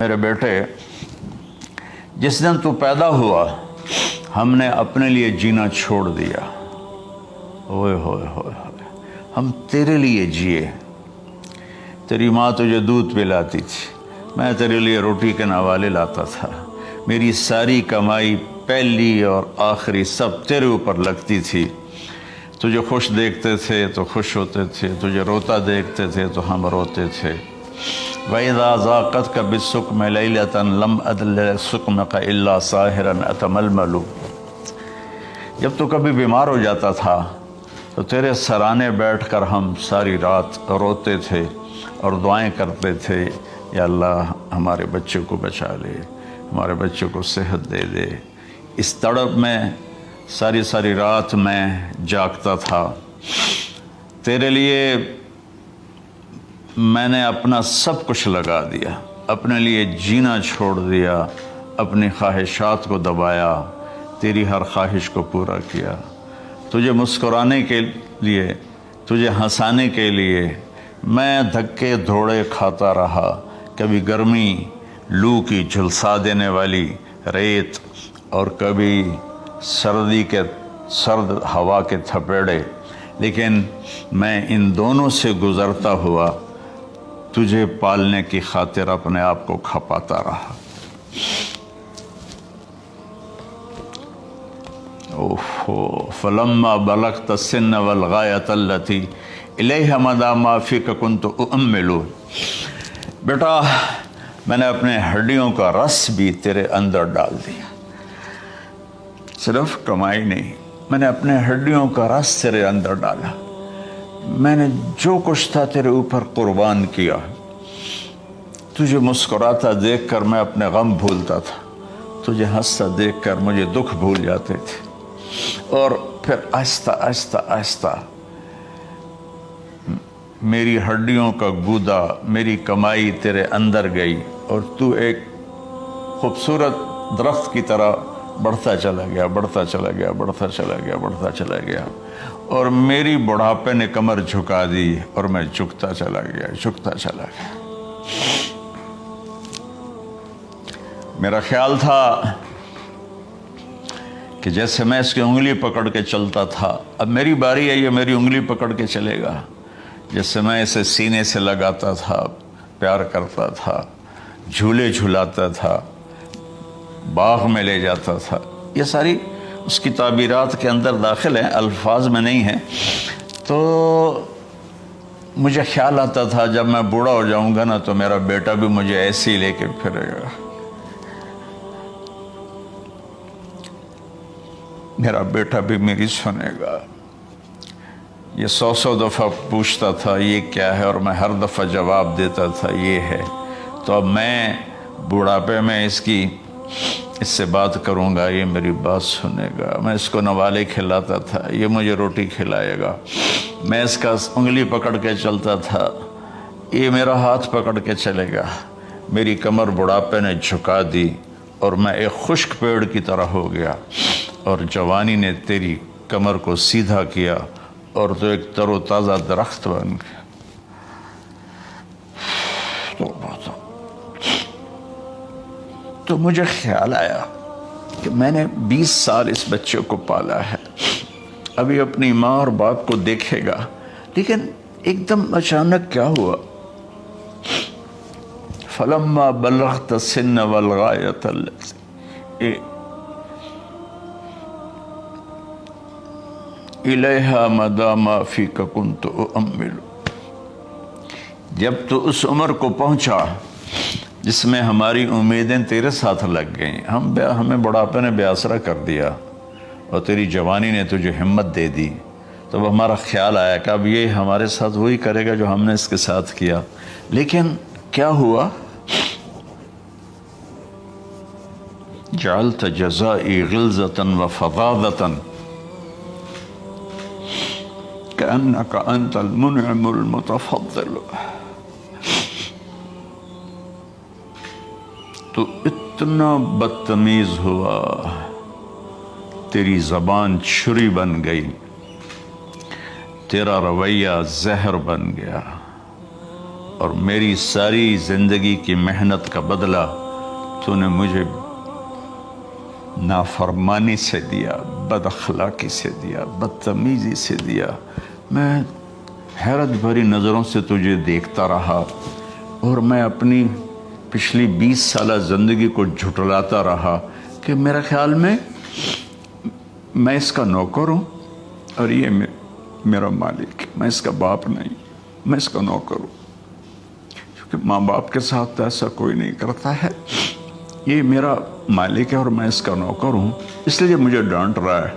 میرے بیٹے، جس دن تو پیدا ہوا ہم نے اپنے لیے جینا چھوڑ دیا۔ اوئے ہوئے ہوئے ہوئے، ہم تیرے لیے جیے۔ تیری ماں تجھے دودھ پلاتی تھی، میں تیرے لیے روٹی کے نوالے لاتا تھا۔ میری ساری کمائی پہلی اور آخری سب تیرے اوپر لگتی تھی۔ تجھے خوش دیکھتے تھے تو خوش ہوتے تھے، تجھے روتا دیکھتے تھے تو ہم روتے تھے۔ وَإِذَا ذَاقَتْكَ بِالسُّقْمِ لَيْلَةً لَمْ أَدْلِ سُقْمَكَ إِلَّا سَاهِرًا أَتَمَلْمَلُ۔ جب تو کبھی بیمار ہو جاتا تھا تو تیرے سرانے بیٹھ کر ہم ساری رات روتے تھے اور دعائیں کرتے تھے، یا اللہ ہمارے بچے کو بچا لے، ہمارے بچے کو صحت دے دے۔ اس تڑپ میں ساری ساری رات میں جاگتا تھا۔ تیرے لیے میں نے اپنا سب کچھ لگا دیا، اپنے لیے جینا چھوڑ دیا، اپنی خواہشات کو دبایا، تیری ہر خواہش کو پورا کیا۔ تجھے مسکرانے کے لیے، تجھے ہنسانے کے لیے میں دھکے دھوڑے کھاتا رہا، کبھی گرمی لو کی جھلسا دینے والی ریت اور کبھی سردی کے سرد ہوا کے تھپیڑے، لیکن میں ان دونوں سے گزرتا ہوا تجھے پالنے کی خاطر اپنے آپ کو کھپاتا رہا۔ فَلَمَّا بَلَغْتَ السِّنَّ وَالْغَایَةَ الَّتِي إِلَيْهَا مَدَى مَا فِيكَ كُنْتُ أُؤَمِّلُ۔ بیٹا، میں نے اپنے ہڈیوں کا رس بھی تیرے اندر ڈال دیا۔ صرف کمائی نہیں، میں نے اپنے ہڈیوں کا رس تیرے اندر ڈالا۔ میں نے جو کچھ تھا تیرے اوپر قربان کیا۔ تجھے مسکراتا دیکھ کر میں اپنے غم بھولتا تھا، تجھے ہنستا دیکھ کر مجھے دکھ بھول جاتے تھے، اور پھر آہستہ آہستہ آہستہ میری ہڈیوں کا گودا، میری کمائی تیرے اندر گئی، اور تو ایک خوبصورت درخت کی طرح بڑھتا چلا گیا، بڑھتا چلا گیا، بڑھتا چلا گیا، بڑھتا چلا گیا، اور میری بڑھاپے نے کمر جھکا دی اور میں جھکتا چلا گیا، جھکتا چلا گیا۔ میرا خیال تھا کہ جیسے میں اس کی انگلی پکڑ کے چلتا تھا، اب میری باری ہے، یہ میری انگلی پکڑ کے چلے گا۔ جیسے میں اسے سینے سے لگاتا تھا، پیار کرتا تھا، جھولے جھلاتا تھا، باغ میں لے جاتا تھا، یہ ساری اس کی تعبیرات کے اندر داخل ہیں، الفاظ میں نہیں ہیں۔ تو مجھے خیال آتا تھا جب میں بوڑھا ہو جاؤں گا نا تو میرا بیٹا بھی مجھے ایسے ہی لے کے پھرے گا، میرا بیٹا بھی میری سنے گا۔ یہ 100 دفعہ پوچھتا تھا یہ کیا ہے، اور میں ہر دفعہ جواب دیتا تھا یہ ہے۔ تو اب میں بوڑھاپے میں اس سے بات کروں گا، یہ میری بات سنے گا۔ میں اس کو نوالے کھلاتا تھا، یہ مجھے روٹی کھلائے گا۔ میں اس کا انگلی پکڑ کے چلتا تھا، یہ میرا ہاتھ پکڑ کے چلے گا۔ میری کمر بڑھاپے نے جھکا دی اور میں ایک خشک پیڑ کی طرح ہو گیا، اور جوانی نے تیری کمر کو سیدھا کیا اور تو ایک تر و تازہ درخت بن گیا۔ تو مجھے خیال آیا کہ میں نے 20 سال اس بچے کو پالا ہے، ابھی اپنی ماں اور باپ کو دیکھے گا، لیکن ایک دم اچانک کیا ہوا؟ فَلَمَّا بَلَغْتَ السِّنَّ وَالْغَایَةَ الَّتِي إِلَيْهَا مَدَى مَا فِيكَ كُنْتُ أُؤَمِّلُ۔ جب تو اس عمر کو پہنچا جس میں ہماری امیدیں تیرے ساتھ لگ گئیں، ہمیں بڑھاپے نے بے آسرا کر دیا، اور تیری جوانی نے تجھے ہمت دے دی، تو اب ہمارا خیال آیا کہ اب یہ ہمارے ساتھ وہی کرے گا جو ہم نے اس کے ساتھ کیا۔ لیکن کیا ہوا؟ جعلت جزائی غلظة وفظاظة كأنك أنت المنعم المتفضل۔ تو اتنا بدتمیز ہوا، تیری زبان چھری بن گئی، تیرا رویہ زہر بن گیا، اور میری ساری زندگی کی محنت کا بدلہ تو نے مجھے نافرمانی سے دیا، بد اخلاقی سے دیا، بدتمیزی سے دیا۔ میں حیرت بھری نظروں سے تجھے دیکھتا رہا اور میں اپنی پچھلی 20 سالہ زندگی کو جھٹلاتا رہا کہ میرا خیال میں اس کا نوکر ہوں اور یہ میرا مالک، میں اس کا باپ نہیں، میں اس کا نوکر ہوں، کیونکہ ماں باپ کے ساتھ ایسا کوئی نہیں کرتا ہے، یہ میرا مالک ہے اور میں اس کا نوکر ہوں، اس لیے مجھے ڈانٹ رہا ہے۔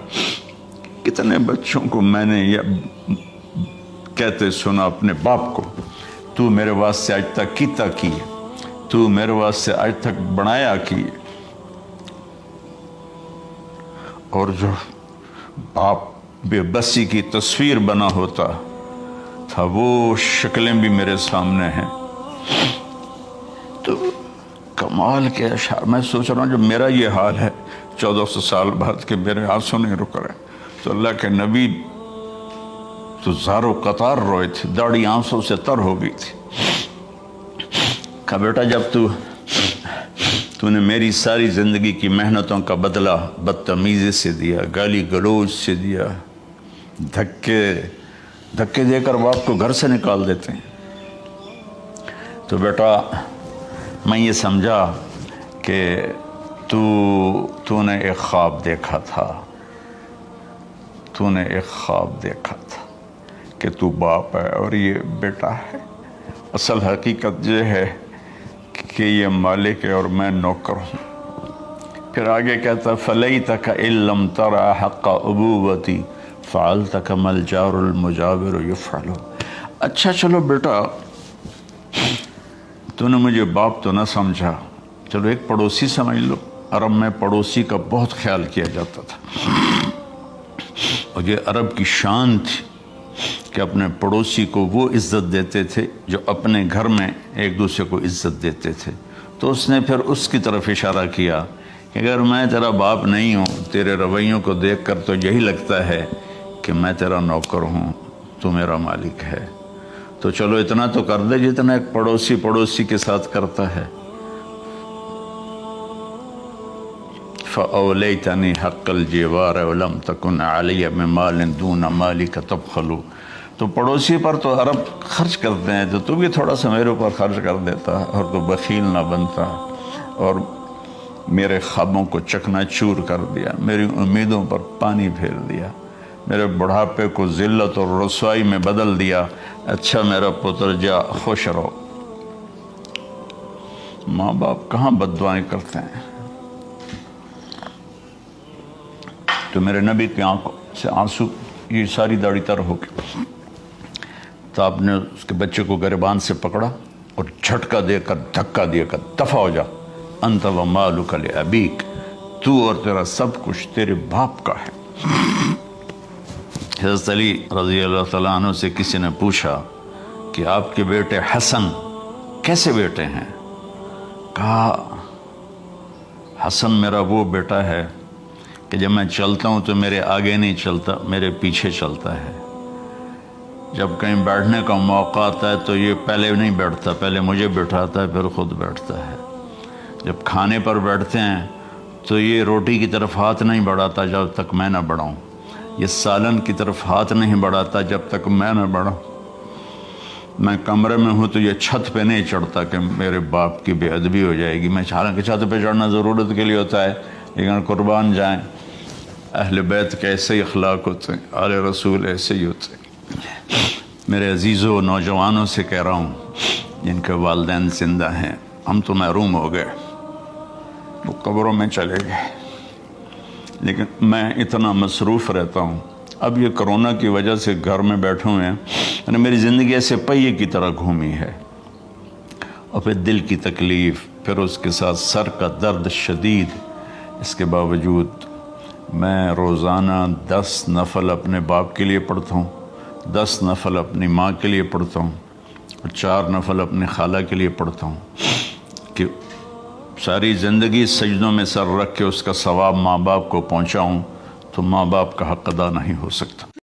کتنے بچوں کو میں نے یہ کہتے سنا اپنے باپ کو، تو میرے واسطے آج تک کیتا کی، تو میرے واسطے آج تک بنایا کی، اور جو باپ بے بسی کی تصویر بنا ہوتا تھا وہ شکلیں بھی میرے سامنے ہیں۔ تو کمال کے اشعار، میں سوچ رہا ہوں جو میرا یہ حال ہے 1400 سال بعد کہ میرے آنسو نہیں رک رہے، تو اللہ کے نبی تو زار و قطار روئے تھے، داڑھی آنسوں سے تر ہو گئی تھی۔ کہا بیٹا جب تو نے میری ساری زندگی کی محنتوں کا بدلہ بدتمیزی سے دیا، گالی گلوچ سے دیا، دھکے دے کر باپ کو گھر سے نکال دیتے ہیں، تو بیٹا میں یہ سمجھا کہ تو نے ایک خواب دیکھا تھا، تو نے ایک خواب دیکھا تھا کہ تو باپ ہے اور یہ بیٹا ہے۔ اصل حقیقت یہ ہے کہ یہ مالک ہے اور میں نوکر ہوں۔ پھر آگے کہتا فَلَيْتَكَ إِن لَّمْ تَرَ حَقَّ أُبُوَّتِي فَعَلْتَ كَمَا الْجَارُ الْمُجَاوِرُ يَفْعَلُ۔ اچھا چلو بیٹا، تو نے مجھے باپ تو نہ سمجھا، چلو ایک پڑوسی سمجھ لو۔ عرب میں پڑوسی کا بہت خیال کیا جاتا تھا، اور یہ عرب کی شان تھی کہ اپنے پڑوسی کو وہ عزت دیتے تھے جو اپنے گھر میں ایک دوسرے کو عزت دیتے تھے۔ تو اس نے پھر اس کی طرف اشارہ کیا کہ اگر میں تیرا باپ نہیں ہوں، تیرے رویوں کو دیکھ کر تو یہی لگتا ہے کہ میں تیرا نوکر ہوں، تو میرا مالک ہے، تو چلو اتنا تو کر دے جتنا ایک پڑوسی کے ساتھ کرتا ہے۔ فَأَوْلَيْتَنِي حَقَّ الْجِوَارِ وَلَمْ تَكُنْ عَلَيَّ مِمَالٍ دُونَ مَالِكَ تَبْخَلُ۔ تو پڑوسی پر تو عرب خرچ کرتے ہیں، تو بھی تھوڑا سا میرے اوپر خرچ کر دیتا اور تو بخیل نہ بنتا، اور میرے خوابوں کو چکنا چور کر دیا، میری امیدوں پر پانی پھیر دیا، میرے بڑھاپے کو ذلت اور رسوائی میں بدل دیا۔ اچھا میرا پتر جا خوش رہو۔ ماں باپ کہاں بد دعائیں کرتے ہیں؟ تو میرے نبی کی آنکھوں سے آنسو، یہ ساری داڑھی تر ہو گئی، تو آپ نے اس کے بچے کو گریبان سے پکڑا اور جھٹکا دے کر دھکا دے کر دفع ہو جا، انت و مالک لابیک، تو اور تیرا سب کچھ تیرے باپ کا ہے۔ حضرت علی رضی اللہ تعالیٰ عنہ سے کسی نے پوچھا کہ آپ کے بیٹے حسن کیسے بیٹے ہیں؟ کہا حسن میرا وہ بیٹا ہے کہ جب میں چلتا ہوں تو میرے آگے نہیں چلتا، میرے پیچھے چلتا ہے، جب کہیں بیٹھنے کا موقع آتا ہے تو یہ پہلے نہیں بیٹھتا، پہلے مجھے بٹھاتا ہے پھر خود بیٹھتا ہے، جب کھانے پر بیٹھتے ہیں تو یہ روٹی کی طرف ہاتھ نہیں بڑھاتا جب تک میں نہ بڑھاؤں، یہ سالن کی طرف ہاتھ نہیں بڑھاتا جب تک میں نہ بڑھاؤں، میں کمرے میں ہوں تو یہ چھت پہ نہیں چڑھتا کہ میرے باپ کی بے ادبی ہو جائے گی۔ میں حالانکہ چھت پہ چڑھنا ضرورت کے لیے ہوتا ہے، لیکن قربان جائیں اہل بیت کے ایسے ہی اخلاق ہوتے ہیں، آل رسول ایسے ہی ہوتے ہیں۔ میرے عزیزوں نوجوانوں سے کہہ رہا ہوں جن کے والدین زندہ ہیں، ہم تو محروم ہو گئے، وہ قبروں میں چلے گئے، لیکن میں اتنا مصروف رہتا ہوں۔ اب یہ کرونا کی وجہ سے گھر میں بیٹھے ہوئے ہیں، یعنی میری زندگی ایسے پہیے کی طرح گھومی ہے، اور پھر دل کی تکلیف، پھر اس کے ساتھ سر کا درد شدید، اس کے باوجود میں روزانہ 10 نفل اپنے باپ کے لیے پڑھتا ہوں، 10 نفل اپنی ماں کے لیے پڑھتا ہوں، اور 4 نفل اپنی خالہ کے لیے پڑھتا ہوں، کہ ساری زندگی سجدوں میں سر رکھ کے اس کا ثواب ماں باپ کو پہنچاؤں، تو ماں باپ کا حق ادا نہیں ہو سکتا۔